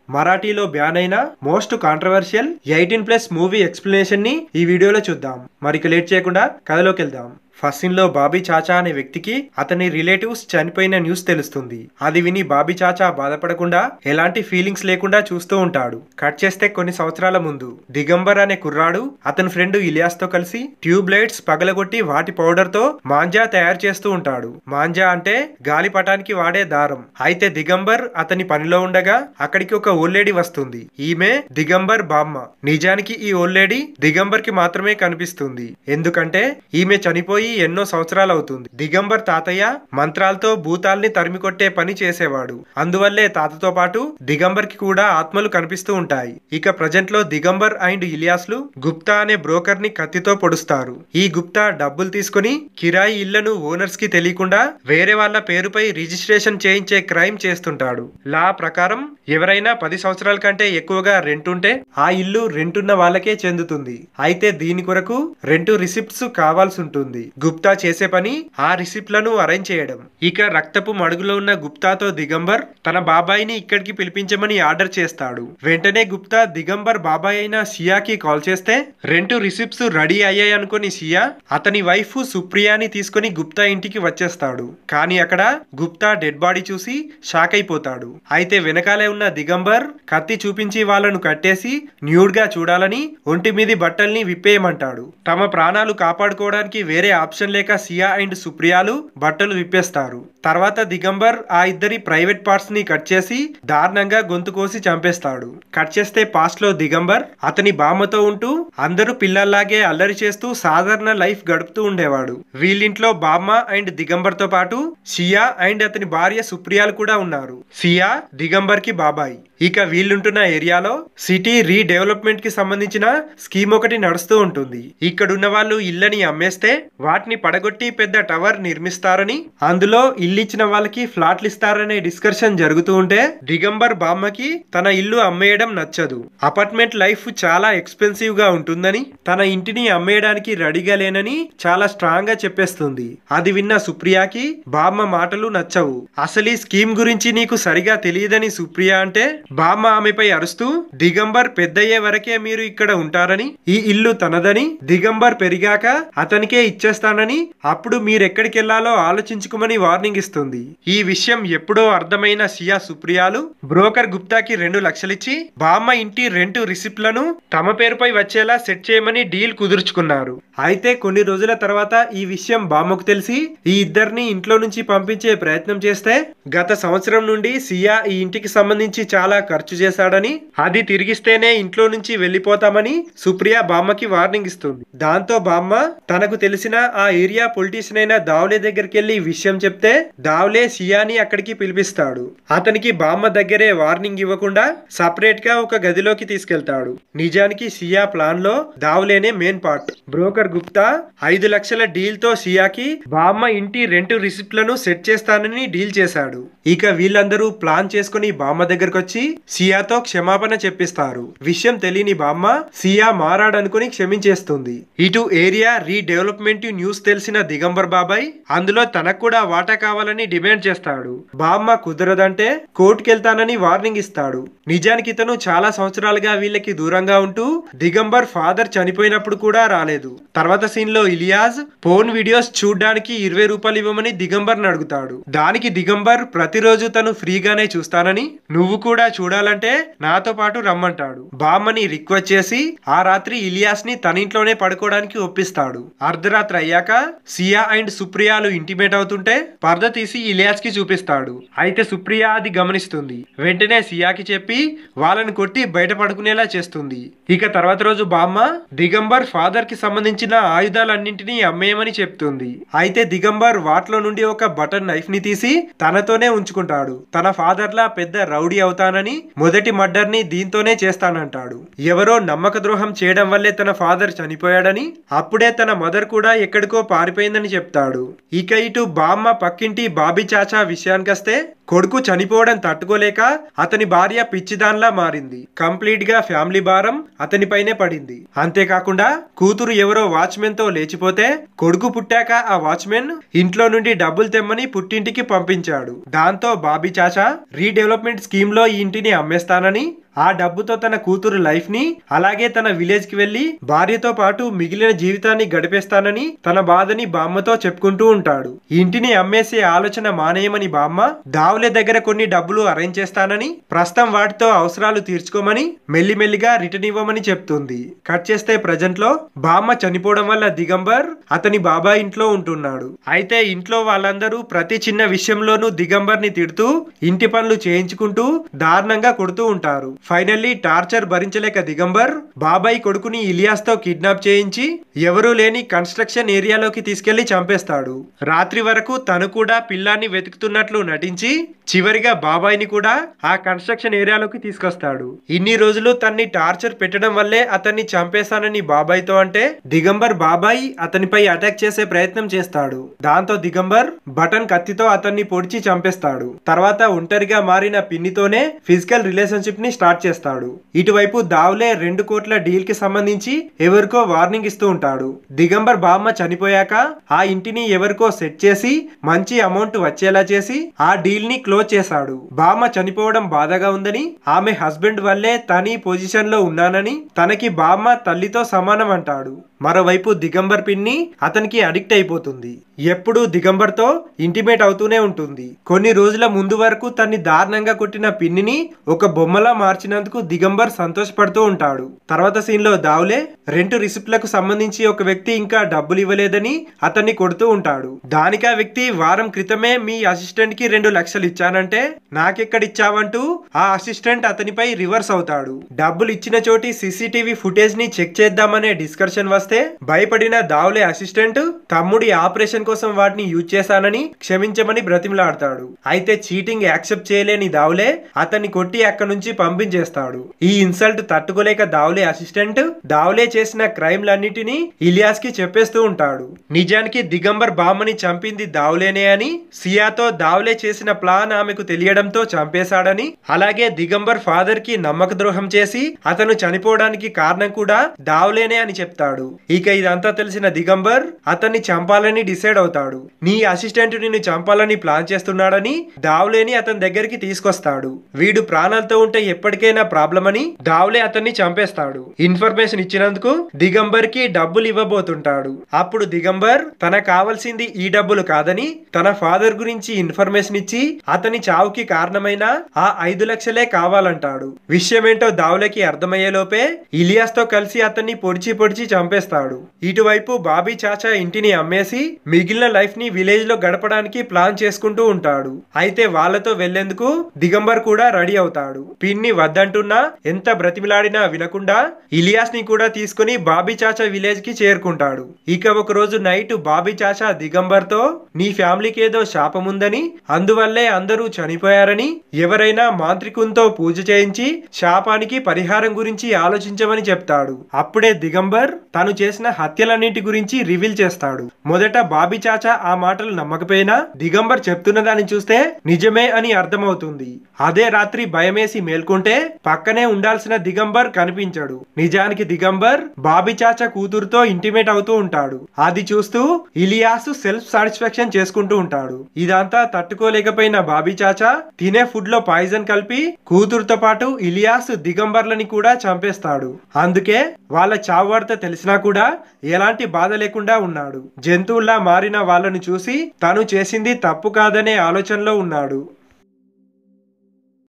మరాఠీలో ban అయిన most controversial 18+ movie explanation ని ఈ వీడియోలో చూద్దాం. మరిక లేట్ చేయకుండా కథలోకి వెళ్దాం. ఫస్ట్ సీన్ లో బాబీ చాచా అనే వ్యక్తికి అతని రిలేటివ్స్ చనిపోయిన న్యూస్ తెలుస్తుంది. అది విని బాబీ చాచా బాధపడకుండా ఎలాంటి ఫీలింగ్స్ లేకుండా చూస్తూ ఉంటాడు. కట్ చేస్తే కొన్ని సంవత్సరాల ముందు దిగంబర్ అనే కుర్రాడు అతని ఫ్రెండ్ ఇలియాస్ తో కలిసి ట్యూబ్ లైట్స్ పగలగొట్టి వాటి పౌడర్ తో మాంజా తయారు చేస్తూ ఉంటాడు. మాంజా అంటే గాలిపటానికి వాడే దారం. అయితే దిగంబర్ అతని పనిలో ఉండగా అక్కడికి ఒక ఓల్డ్ లేడీ వస్తుంది. ఈమె దిగంబర్ బామ్మ. నిజానికి ఈ ఓల్డ్ లేడీ దిగంబర్ కి మాత్రమే కనిపిస్తుంది. ఎందుకంటే ఈమె చనిపోయి ఎన్నో సంవత్సరాలు అవుతుంది. దిగంబర్ తాతయ్య మంత్రాలతో భూతాల్ని తరిమికొట్టే పని చేసేవాడు. అందువల్లే తాతతో పాటు దిగంబర్ కి కూడా ఆత్మలు కనిపిస్తూ ఉంటాయి. ఇక ప్రజెంట్ లో దిగంబర్ అండ్ ఇలియాస్లు గుప్తా అనే బ్రోకర్ ని కత్తితో పొడుస్తారు. ఈ గుప్తా డబ్బులు తీసుకుని కిరాయి ఇళ్లను ఓనర్స్ కి తెలియకుండా వేరే వాళ్ళ పేరుపై రిజిస్ట్రేషన్ చేయించే క్రైమ్ చేస్తుంటాడు. లా ప్రకారం ఎవరైనా 10 సంవత్సరాల కంటే ఎక్కువగా రెంట్ ఉంటే ఆ ఇల్లు రెంట్ ఉన్న వాళ్ళకే చెందుతుంది. అయితే దీని కొరకు రెంట్ రిసిప్ట్స్ కావాల్సి ఉంటుంది. గుప్తా చేసే పని ఆ రిసిప్ట్లను అరేంజ్ చేయడం. ఇక రక్తపు మడుగులో ఉన్న గుప్తాతో దిగంబర్ తన బాబాయిని ఇక్కడికి పిలిపించమని ఆర్డర్ చేస్తాడు. వెంటనే గుప్తా దిగంబర్ బాబాయ్ అయిన సియాకి కాల్ చేస్తే రెంట్ రిసిప్ట్స్ రెడీ అయ్యాయి అనుకుని సియా అతని వైఫ్ సుప్రియాని తీసుకుని గుప్తా ఇంటికి వచ్చేస్తాడు. కానీ అక్కడ గుప్తా డెడ్ బాడీ చూసి షాక్ అయిపోతాడు. అయితే వెనకాలే ఉన్న దిగంబర్ కత్తి చూపించి వాళ్ళను కట్టేసి న్యూడ్ గా చూడాలని ఒంటి మీది బట్టల్ని విప్పేయమంటాడు. తమ ప్రాణాలు కాపాడుకోవడానికి వేరే ఆప్షన్ లేక సియా అండ్ సుప్రియాలు బట్టలు విప్పేస్తారు. తర్వాత దిగంబర్ ఆ ఇద్దరి ప్రైవేట్ పార్ట్స్ ని కట్ చేసి దారుణంగా గొంతు కోసి చంపేస్తాడు. కట్ చేస్తే పాస్ట్ లో దిగంబర్ అతని బామ్మతో ఉంటూ అందరూ పిల్లల్లాగే అల్లరి చేస్తూ సాధారణ లైఫ్ గడుపుతూ ఉండేవాడు. వీళ్ళింట్లో బామ్మ అండ్ దిగంబర్ తో పాటు సియా అండ్ అతని భార్య సుప్రియాలు కూడా ఉన్నారు. సియా దిగంబర్ కి బాబాయ్. ఇక వీళ్ళుంటున్న ఏరియాలో సిటీ రీడెవలప్మెంట్ కి సంబంధించిన స్కీమ్ ఒకటి నడుస్తూ ఉంటుంది. ఇక్కడున్న వాళ్ళు ఇళ్ళని అమ్మేస్తే వాటిని పడగొట్టి పెద్ద టవర్ నిర్మిస్తారని, అందులో ఇల్లిచ్చిన వాళ్ళకి ఫ్లాట్లు ఇస్తారనే డిస్కషన్ జరుగుతూ ఉంటే దిగంబర్ బామ్మకి తన ఇల్లు అమ్మేయడం నచ్చదు. అపార్ట్మెంట్ లైఫ్ చాలా ఎక్స్పెన్సివ్ గా ఉంటుందని, తన ఇంటిని అమ్మేయడానికి రెడీగా లేనని చాలా స్ట్రాంగ్ గా చెప్పేస్తుంది. అది విన్న సుప్రియాకి బామ్మ మాటలు నచ్చవు. అసలు ఈ స్కీమ్ గురించి నీకు సరిగా తెలియదని సుప్రియ అంటే బామ్మ ఆమెపై అరుస్తూ దిగంబర్ పెద్దయ్యే వరకే మీరు ఇక్కడ ఉంటారని, ఈ ఇల్లు తనదని, దిగంబర్ పెరిగాక అతనికే ఇచ్చేస్తానని, అప్పుడు మీరెక్కడికి వెళ్లాలో ఆలోచించుకోమని వార్నింగ్ ఇస్తుంది. ఈ విషయం ఎప్పుడో అర్థమైన సియా సుప్రియాలు బ్రోకర్ గుప్తాకి 2 లక్షలిచ్చి బామ్మ ఇంటి రెంట్ రిసిప్ట్లను తమ పేరుపై వచ్చేలా సెట్ చేయమని డీల్ కుదుర్చుకున్నారు. అయితే కొన్ని రోజుల తర్వాత ఈ విషయం బామ్మకు తెలిసి ఈ ఇద్దరిని ఇంట్లో నుంచి పంపించే ప్రయత్నం చేస్తే గత సంవత్సరం నుండి సియా ఈ ఇంటికి సంబంధించి చాలా ఖర్చు చేశాడని, అది తిరిగిస్తేనే ఇంట్లో నుంచి వెళ్లిపోతామని సుప్రియ బామ్మకి వార్నింగ్ ఇస్తుంది. దాంతో బామ్మ తనకు తెలిసిన ఆ ఏరియా పొలిటీషియన్ అయిన దావ్లే దగ్గరికి వెళ్లి విషయం చెప్తే దావ్లే సియాని అక్కడికి పిలిపిస్తాడు. అతనికి బామ్మ దగ్గరే వార్నింగ్ ఇవ్వకుండా సపరేట్ గా ఒక గదిలోకి తీసుకెళ్తాడు. నిజానికి సియా ప్లాన్ లో దావ్లేనే మెయిన్ పార్ట్. బ్రోకర్ గుప్తా 5 లక్షల డీల్ తో సియాకి బామ్మ ఇంటి రెంట్ రిసిప్ట్లను సెట్ చేస్తానని డీల్ చేశాడు. ఇక వీళ్ళందరూ ప్లాన్ చేసుకుని బామ్మ దగ్గరకు వచ్చి సియాతో క్షమాపణ చెప్పిస్తారు. విషయం తెలియని బామ్మ సియా మారాడనుకుని క్షమించేస్తుంది. ఇటు ఏరియా రీడెవలప్మెంట్ న్యూస్ తెలిసిన దిగంబర్ బాబాయ్ అందులో తనకు కూడా వాటా కావాలని డిమాండ్ చేస్తాడు. బామ్మ కుదరదంటే కోర్టుకెళ్తానని వార్నింగ్ ఇస్తాడు. నిజానికి ఇతను చాలా సంవత్సరాలుగా వీళ్ళకి దూరంగా ఉంటూ దిగంబర్ ఫాదర్ చనిపోయినప్పుడు కూడా రాలేదు. తర్వాత సీన్ లో ఇలియాస్ ఫోన్ వీడియోస్ చూడ్డానికి 20 రూపాయలు ఇవ్వమని దిగంబర్ అడుగుతాడు. దానికి దిగంబర్ ప్రతిరోజు తను ఫ్రీగానే చూస్తానని, నువ్వు కూడా చూడాలంటే నాతో పాటు రమ్మంటాడు. బామ్మని రిక్వెస్ట్ చేసి ఆ రాత్రి ఇలియాస్ ని తన ఇంట్లోనే పడుకోవడానికి ఒప్పిస్తాడు. అర్ధరాత్రి అయ్యాక సియా అండ్ సుప్రియాలు ఇంటిమేట్ అవుతుంటే పర్ద తీసి ఇలియాస్ కి చూపిస్తాడు. అయితే సుప్రియ అది గమనిస్తుంది. వెంటనే సియాకి చెప్పి వాళ్ళని కొట్టి బయట పడుకునేలా చేస్తుంది. ఇక తర్వాత రోజు బామ్మ దిగంబర్ ఫాదర్ కి సంబంధించిన ఆయుధాలన్నింటినీ అమ్మేయమని చెప్తుంది. అయితే దిగంబర్ వాటిలో నుండి ఒక బటన్ నైఫ్ ని తీసి తనతోనే ఉంచుకుంటాడు. తన ఫాదర్ లా పెద్ద రౌడీ అవుతానని, మొదటి మర్డర్ ని దీంతోనే చేస్తానంటాడు. ఎవరో నమ్మక ద్రోహం చేయడం వల్లే తన ఫాదర్ చనిపోయాడని, అప్పుడే తన మదర్ కూడా ఎక్కడికో పారిపోయిందని చెప్తాడు. ఇక ఇటు బామ్మ పక్కింటి బాబీ చాచా విషయానికొస్తే కొడుకు చనిపోవడం తట్టుకోలేక అతని భార్య పిచ్చిదాన్లా మారింది. కంప్లీట్ గా ఫ్యామిలీ భారం అతనిపైనే పడింది. అంతేకాకుండా కూతురు ఎవరో వాచ్మెన్ తో లేచిపోతే కొడుకు పుట్టాక ఆ వాచ్మెన్ ఇంట్లో నుండి డబ్బులు తెమ్మని పుట్టింటికి పంపించాడు. దాంతో బాబీ చాచా రీడెవలప్మెంట్ స్కీమ్ లో ఈ ఇంటిని అమ్మేస్తానని, ఆ డబ్బుతో తన కూతురు లైఫ్ ని అలాగే తన విలేజ్ కి వెళ్లి భార్యతో పాటు మిగిలిన జీవితాన్ని గడిపేస్తానని తన బాధని బామ్మతో చెప్పుకుంటూ ఉంటాడు. ఇంటిని అమ్మేసే ఆలోచన మానేయమని బామ్మ దావులే దగ్గర కొన్ని డబ్బులు అరేంజ్ చేస్తానని, ప్రస్తుతం వాటితో అవసరాలు తీర్చుకోమని మెల్లిమెల్లిగా రిటర్న్ ఇవ్వమని చెప్తుంది. కట్ చేస్తే ప్రజెంట్ లో బామ్మ చనిపోవడం వల్ల దిగంబర్ అతని బాబాయ్ ఇంట్లో ఉంటున్నాడు. అయితే ఇంట్లో వాళ్ళందరూ ప్రతి చిన్న విషయంలోనూ దిగంబర్ ని తిడుతూ ఇంటి పనులు చేయించుకుంటూ దారుణంగా కొడుతూ ఉంటారు. ఫైనల్లీ టార్చర్ భరించలేక దిగంబర్ బాబాయ్ కొడుకుని ఇలియాస్ తో కిడ్నాప్ చేయించి ఎవరూ లేని కన్స్ట్రక్షన్ ఏరియాలోకి తీసుకెళ్లి చంపేస్తాడు. రాత్రి వరకు తను కూడా పిల్లాన్ని వెతుకుతున్నట్లు నటించి చివరిగా బాబాయ్ని కూడా ఆ కన్స్ట్రక్షన్ ఏరియాలోకి తీసుకొస్తాడు. ఇన్ని రోజులు తన్ని టార్చర్ పెట్టడం వల్లే అతన్ని చంపేశానని బాబాయ్తో అంటే దిగంబర్ బాబాయ్ అతనిపై అటాక్ చేసే ప్రయత్నం చేస్తాడు. దాంతో దిగంబర్ బటన్ కత్తితో అతన్ని పొడిచి చంపేస్తాడు. తర్వాత ఒంటరిగా మారిన పిన్నితోనే ఫిజికల్ రిలేషన్షిప్ ని స్టార్ట్ చేస్తాడు. ఇటువైపు దావ్లే 2 కోట్ల డీల్ కి సంబంధించి ఎవరికో వార్నింగ్ ఇస్తూ ఉంటాడు. దిగంబర్ బామ్మ చనిపోయాక ఆ ఇంటిని ఎవరికో సెట్ చేసి మంచి అమౌంట్ వచ్చేలా చేసి ఆ డీల్ ని క్లోజ్ చేశాడు. బామ్మ చనిపోవడం బాధగా ఉందని, ఆమె హస్బెండ్ వల్లే తని పొజిషన్ లో ఉన్నానని, తనకి బామ్మ తల్లితో సమానం అంటాడు. మరోవైపు దిగంబర్ పిన్ని అతనికి అడిక్ట్ అయిపోతుంది. ఎప్పుడూ దిగంబర్ తో ఇంటిమేట్ అవుతూనే ఉంటుంది. కొన్ని రోజుల ముందు వరకు తన్ని దారుణంగా కొట్టిన పిన్నిని ఒక బొమ్మలా మార్చినందుకు దిగంబర్ సంతోషపడుతూ ఉంటాడు. తర్వాత సీన్ లో దావ్లే రెంట్ రిసిప్ట్లకు సంబంధించి ఒక వ్యక్తి ఇంకా డబ్బులు ఇవ్వలేదని అతన్ని కొడుతూ ఉంటాడు. దానికి ఆ వ్యక్తి వారం క్రితమే మీ అసిస్టెంట్ కి 2 లక్షలు ఇచ్చానంటే నాకెక్కడిచ్చావంటూ ఆ అసిస్టెంట్ అతనిపై రివర్స్ అవుతాడు. డబ్బులు ఇచ్చిన చోటి సీసీటీవీ ఫుటేజ్ ని చెక్ చేద్దామనే డిస్కషన్ వస్తే భయపడిన దావ్లే అసిస్టెంట్ తమ్ముడి ఆపరేషన్ కోసం వాటిని యూజ్ చేశానని క్షమించమని బ్రతిమలాడతాడు. అయితే చీటింగ్ యాక్సెప్ట్ చేయలేని దావ్లే అతన్ని కొట్టి అక్కడి నుంచి పంపించేస్తాడు. ఈ ఇన్సల్ట్ తట్టుకోలేక దావ్లే అసిస్టెంట్ దావ్లే చేసిన క్రైమ్లన్నిటినీ ఇలియాస్ కి చెప్పేస్తూ ఉంటాడు. నిజానికి దిగంబర్ బామ్మని చంపింది దావ్లేనే అని, సియాతో దావ్లే చేసిన ప్లాన్ ఆమెకు తెలియడంతో చంపేశాడని, అలాగే దిగంబర్ ఫాదర్ కి నమ్మక ద్రోహం చేసి అతను చనిపోవడానికి కారణం కూడా దావ్లేనే అని చెప్తాడు. ఇక ఇదంతా తెలిసిన దిగంబర్ అతన్ని చంపాలని డిసైడ్ అవుతాడు. నీ అసిస్టెంట్ నిన్ను చంపాలని ప్లాన్ చేస్తున్నాడని దావ్లేని అతని దగ్గరికి తీసుకొస్తాడు. వీడు ప్రాణాలతో ఉంటే ఎప్పటికైనా ప్రాబ్లం అని దావ్లే అతన్ని చంపేస్తాడు. ఇన్ఫర్మేషన్ ఇచ్చినందుకు దిగంబర్ కి డబ్బులు ఇవ్వబోతుంటాడు. అప్పుడు దిగంబర్ తనకు కావాల్సింది ఈ డబ్బులు కాదని తన ఫాదర్ గురించి ఇన్ఫర్మేషన్ ఇచ్చి అతని చావుకి కారణమైన ఆ 5 లక్షలే కావాలంటాడు. విషయమేంటో దావ్లేకి అర్థమయ్యేలోపే ఇలియాస్ తో కలిసి అతన్ని పొడిచి పొడిచి చంపేస్తాడు. ఇటువైపు బాబీ చాచా ఇంటిని అమ్మేసి మిగిలిన లైఫ్ ని విలేజ్ లో గడపడానికి ప్లాన్ చేసుకుంటూ ఉంటాడు. అయితే వాళ్ళతో వెళ్లేందుకు దిగంబర్ కూడా రెడీ అవుతాడు. పిన్ని వద్దంటున్నా ఎంత బ్రతిమిలాడినా వినకుండా ఇలియాస్ ని కూడా తీసుకుని బాబీ చాచా విలేజ్ కి చేరుకుంటాడు. ఇక ఒక రోజు నైట్ బాబీ చాచా దిగంబర్ తో నీ ఫ్యామిలీకి ఏదో శాపం ఉందని, అందువల్లే అందరూ చనిపోయారని, ఎవరైనా మాంత్రికునితో పూజ చేయించి శాపానికి పరిహారం గురించి ఆలోచించమని చెప్తాడు. అప్పుడే దిగంబర్ తను చేసిన హత్యలన్నింటి గురించి రివీల్ చేస్తాడు. మొదట బాబీ చాచా ఆ మాటలు నమ్మకపోయినా దిగంబర్ చెప్తున్న దాన్ని చూస్తే నిజమే అని అర్థమవుతుంది. అదే రాత్రి భయమేసి మేల్కొంటే పక్కనే ఉండాల్సిన దిగంబర్ కనిపించడు. నిజానికి దిగంబర్ బాబీ చాచా కూతురుతో ఇంటిమేట్ అవుతూ ఉంటాడు. అది చూస్తూ ఇలియాస్ సెల్ఫ్ సాటిస్ఫాక్షన్ చేసుకుంటూ ఉంటాడు. ఇదంతా తట్టుకోలేకపోయిన బాబీ చాచా తినే ఫుడ్ లో పాయిజన్ కలిపి కూతురుతో పాటు ఇలియాస్ దిగంబర్లని కూడా చంపేస్తాడు. అందుకే వాళ్ళ చావు వార్త తెలిసినా కూడా ఎలాంటి బాధ లేకుండా ఉన్నాడు. జంతువుల్లా మారిన వాళ్ళను చూసి తను చేసింది తప్పు కాదనే ఆలోచనలో ఉన్నాడు.